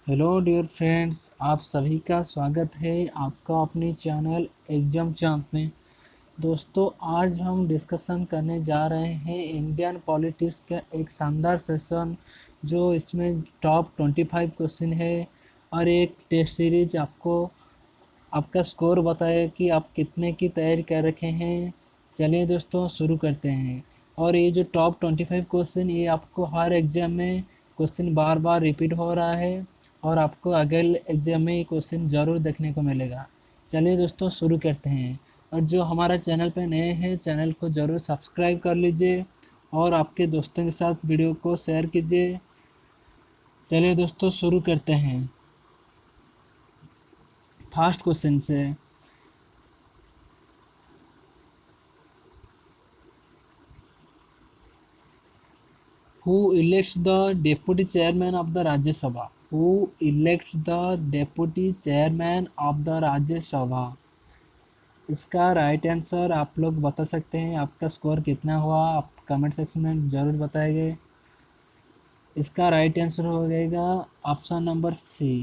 Hello dear friends, आप सभी का स्वागत है आपका अपने चैनल एग्जाम चैंप में। दोस्तों, आज हम डिस्कशन करने जा रहे हैं इंडियन पॉलिटिक्स का एक शानदार सेशन, जो इसमें टॉप 25 क्वेश्चन है और एक टेस्ट सीरीज आपको आपका स्कोर बताए कि आप कितने की तैयारी कर रखे हैं। चलिए दोस्तों, शुरू करते हैं। और ये जो टॉप 25 क्वेश्चन, ये आपको हर एग्जाम में क्वेश्चन बार बार रिपीट हो रहा है और आपको अगले एग्जाम में ये क्वेश्चन ज़रूर देखने को मिलेगा। चलिए दोस्तों, शुरू करते हैं। और जो हमारा चैनल पे नए हैं, चैनल को ज़रूर सब्सक्राइब कर लीजिए और आपके दोस्तों के साथ वीडियो को शेयर कीजिए। चलिए दोस्तों, शुरू करते हैं फर्स्ट क्वेश्चन से। Who elects the deputy chairman of the Rajya Sabha? Who elects the deputy chairman of the Rajya Sabha? इसका राइट आंसर आप लोग बता सकते हैं। आपका स्कोर कितना हुआ आप कमेंट सेक्शन में ज़रूर बताएंगे। इसका राइट आंसर हो जाएगा ऑप्शन नंबर सी।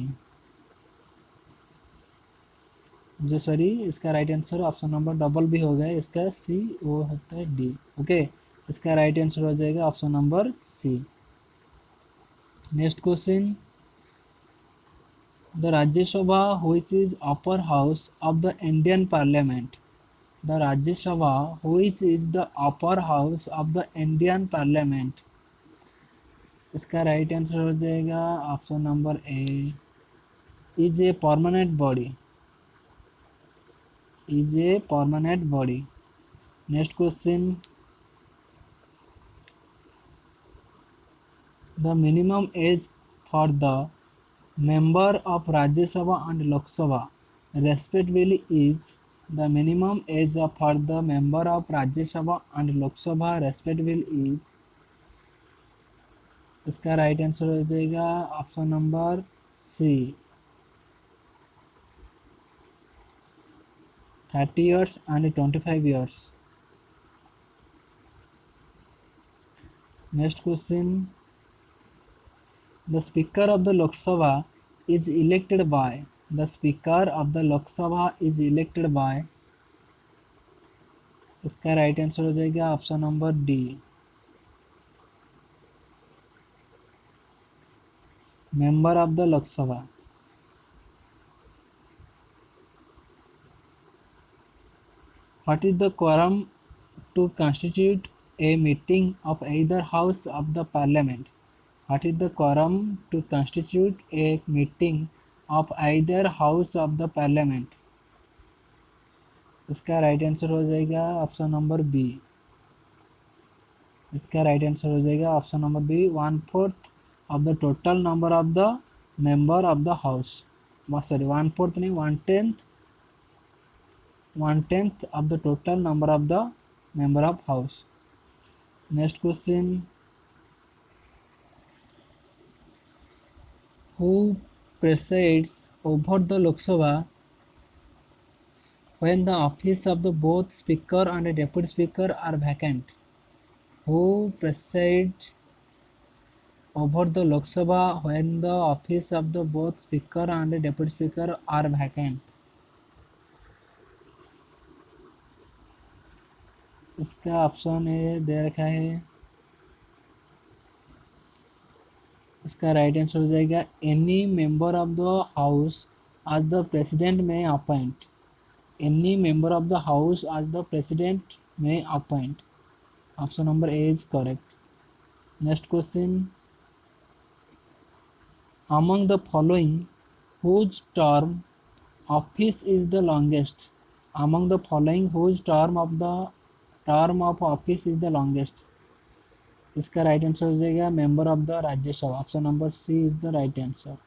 जो सॉरी, इसका right answer option number double भी हो गया, इसका सी वो होता है डी। ओके, इसका राइट आंसर हो जाएगा option number C. Next question. The Rajya Sabha, which is upper house of the Indian Parliament. The Rajya Sabha, which is the upper house of the Indian Parliament. इसका right answer हो जाएगा option number A. Is a permanent body. Is a permanent body. Next question. The minimum age for the member of Rajya Sabha and Lok Sabha respectively is the minimum age for the member of Rajya Sabha and Lok Sabha respectively is। इसका right answer हो जाएगा option number C 30 years and 25 years। Next question. The Speaker of the Lok Sabha is elected by। The Speaker of the Lok Sabha is elected by। इसका right answer हो जाएगा option number D member of the Lok Sabha। What is the quorum to constitute a meeting of either house of the parliament? What is the quorum to constitute a meeting of either house of the parliament? इसका right answer हो जाएगा option number B. इसका right answer हो जाएगा option number B 1/4 of the total number of the member of the house. Sorry, 1/4 नहीं, 1/10 of the total number of the member of house। Next question. Who presides over the Lok Sabha when the office of the both speaker and deputy speaker are vacant? Who presides over the Lok Sabha when the office of the both speaker and deputy speaker are vacant? इसका option A दे रखा है। इसका right answer हो जाएगा any member of the house as the president may appoint। Any member of the house as the president may appoint। Option number A is correct। Next question. Among the following, whose term office is the longest? Among the following, whose term of office is the longest? इसका right answer हो जाएगा member of the Rajya Sabha. Option number C is the right answer,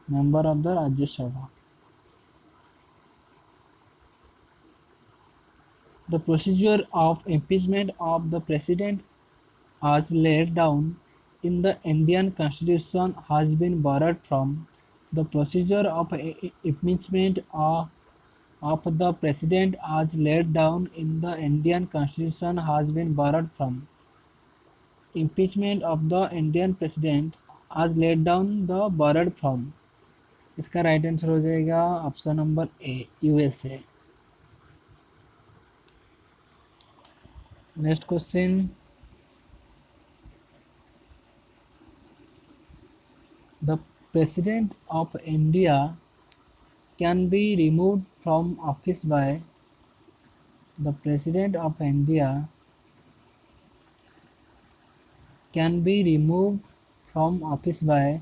member of the Rajya Sabha. The procedure of impeachment of the president as laid down in the Indian Constitution has been borrowed from। The procedure of impeachment of the president as laid down in the Indian Constitution has been borrowed from। Impeachment of the Indian president आज laid down the borrowed from. इसका right answer हो जाएगा option number A, USA. Next question, the president of India can be removed from office by, the president of India can be removed from office by.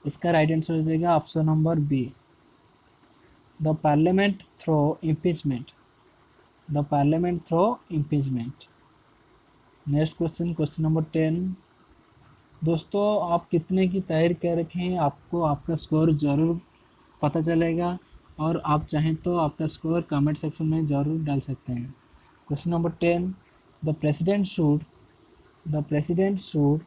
इसका right answer हो जाएगा option number B, the parliament through impeachment, the parliament through impeachment. Next question, question number 10। दोस्तों आप कितने की तैयारी कर रखे हैं, आपको आपका स्कोर ज़रूर पता चलेगा, और आप चाहें तो आपका स्कोर कमेंट सेक्शन में ज़रूर डाल सकते हैं। Question number 10, the president should, the president should,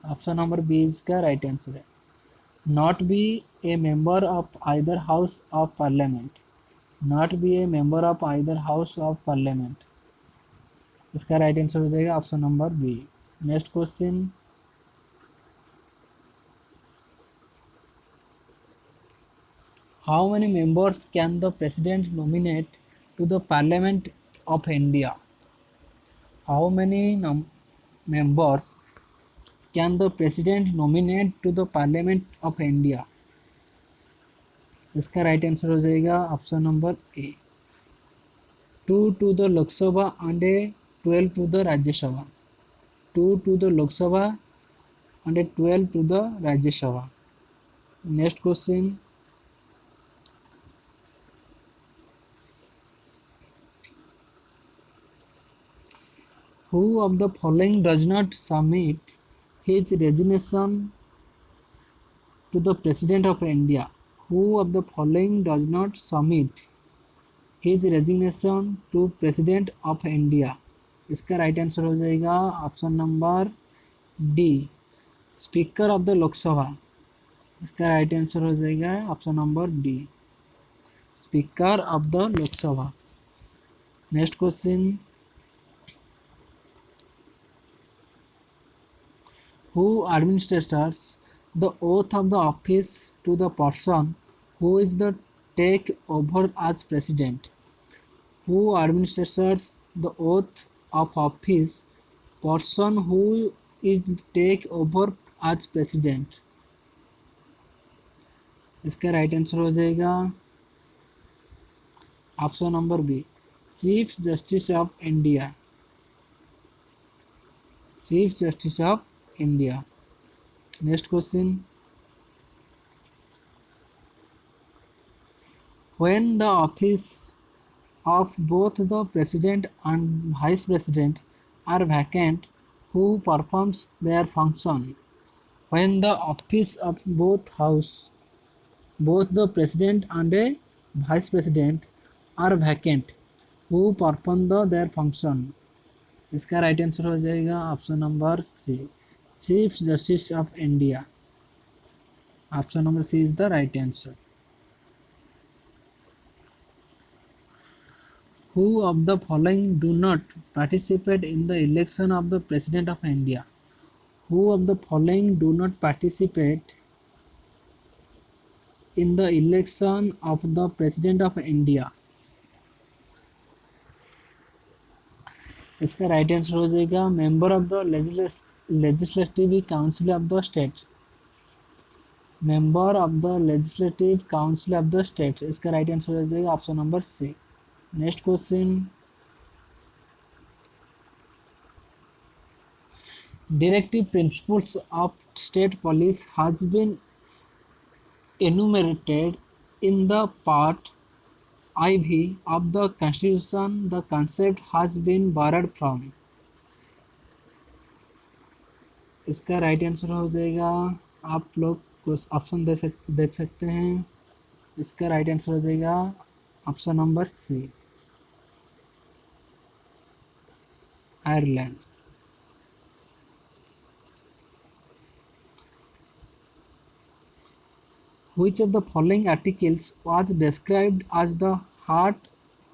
option number B इसका राइट आंसर है, not be a member of either house of parliament, not be a member of either house of parliament. इसका right answer हो जाएगा option number B. Next question, how many members can the president nominate to the parliament of India? How many members can the president nominate to the parliament of India? इसका right answer हो जाएगा option number A, 2 to the Lok Sabha and 12 to the Rajya Sabha, 2 to the Lok Sabha and 12 to the Rajya Sabha। Next question, who of the following does not submit his resignation to the president of India? Who of the following does not submit his resignation to president of India? इसका right answer हो जाएगा option number D, speaker of the Lok Sabha. इसका right answer हो जाएगा option number D, speaker of the Lok Sabha. Next question, who administers the oath of the office to the person who is the take over as president? Who administers the oath of office person who is take over as president? इसका right answer हो जाएगा option number B, chief justice of India, chief justice of India. Next question, when the office of both the president and vice president are vacant, who performs their function? When the office of both the president and a vice president are vacant, who perform their function? इसका right answer हो जाएगा option number C, chief justice of India. Option number C is the right answer. Who of the following do not participate in the election of the President of India? Who of the following do not participate in the election of the President of India? इसका right answer हो जाएगा member of the legislative council of the state, member of the legislative council of the state. इसका right answer हो जाएगा option number C. Next question, directive principles of state police has been enumerated in the part IV of the constitution. The concept has been borrowed from। इसका right answer हो जाएगा, आप लोग कुछ option देख सकते हैं। इसका राइट आंसर हो जाएगा option number C, Ireland. Which of the following articles was described as the heart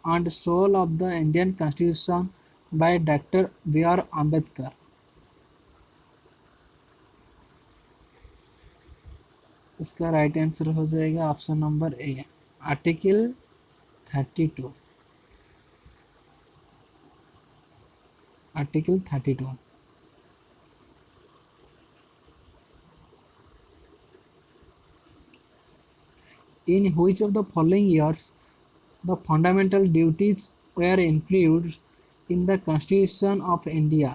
and soul of the Indian Constitution by Dr. B.R. Ambedkar? इसका राइट आंसर हो जाएगा option number A, article 32। Article 32। In which of the following years the fundamental duties were included in the Constitution of India?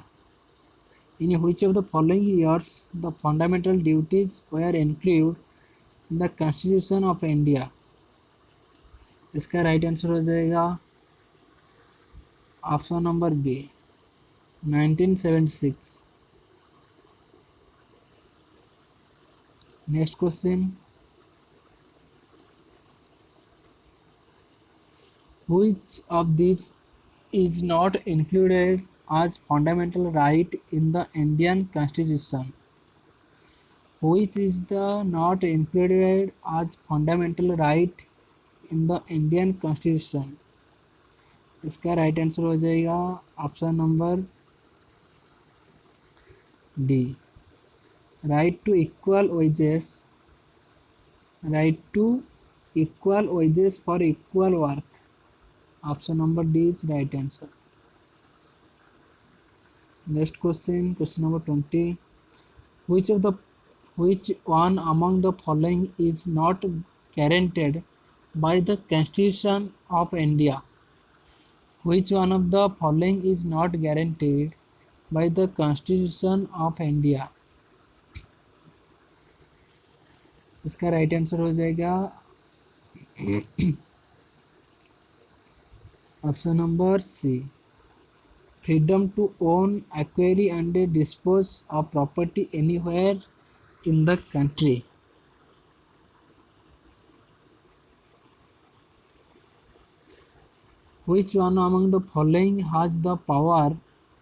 In which of the following years the fundamental duties were included in the Constitution of India? इसका right answer हो जाएगा option number B, 1976। Next question, which of these is not included as fundamental right in the Indian Constitution? Which is the not included as fundamental right in the Indian Constitution? इसका right answer हो जाएगा option number D, right to equal wages. Right to equal wages for equal work. Option number D is right answer. Next question, question number 20, which one among the following is not guaranteed by the Constitution of India? Which one of the following is not guaranteed by the Constitution of India? इसका right answer हो जाएगा option number C, freedom to own, acquire and dispose of property anywhere in the country. Which one among the following has the power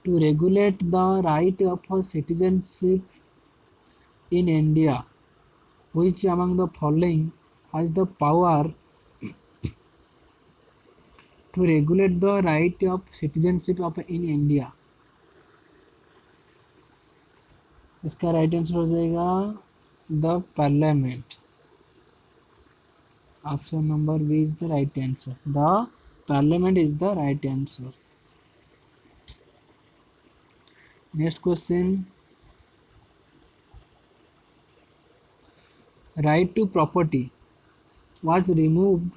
to regulate the right of citizenship in India? Which among the following has the power to regulate the right of citizenship of in India? इसका right answer हो जाएगा the parliament. Option number B is the right answer, the parliament is the right answer. Next question, right to property was removed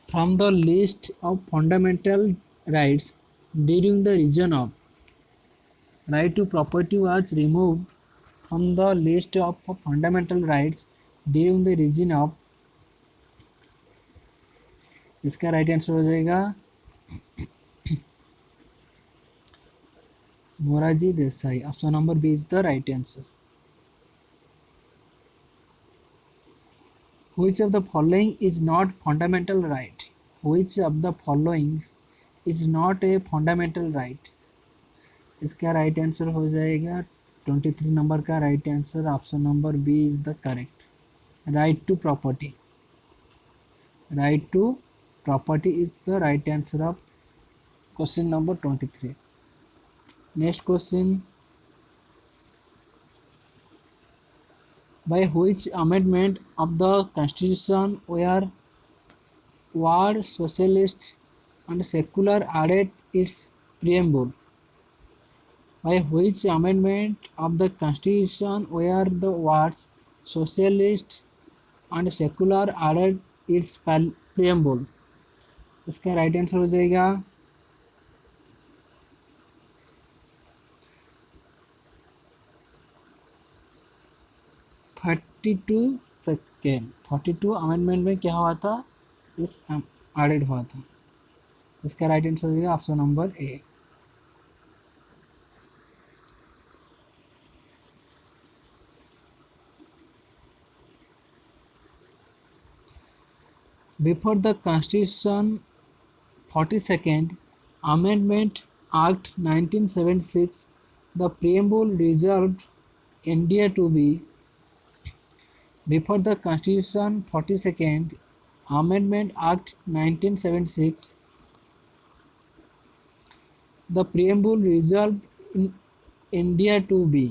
from the list of fundamental rights during the region of. Right to property was removed from the list of fundamental rights during the region of. इसका right answer हो जाएगा Morarji Desai. Option number B is the right answer. Which of the following is not fundamental right? Which of the following is not a fundamental right? इसका right answer हो जाएगा 23 number का right answer, option number B is the correct, right to property. Right to property is the right answer of question number 23। Next question, by which amendment of the Constitution were word socialist and secular added its preamble? By which amendment of the Constitution were the words socialist and secular added its preamble? इसका right answer हो जाएगा 42 second. 42 amendment में क्या हुआ था, इस added हुआ था। इसका राइट आंसर हो जाएगा option number A. Before the Constitution 42nd Amendment Act 1976, the preamble reserved India to be. Before the Constitution 42nd Amendment Act 1976, the preamble resolve India to be.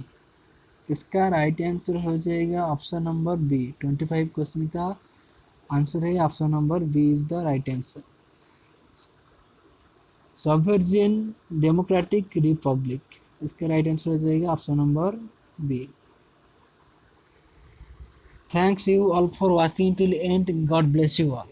इसका राइट आंसर हो जाएगा option number B. 25 question का answer है option number B is the right answer. Sovereign democratic republic, इसका right answer हो जाएगा option number B. Thanks you all for watching till end, God bless you all.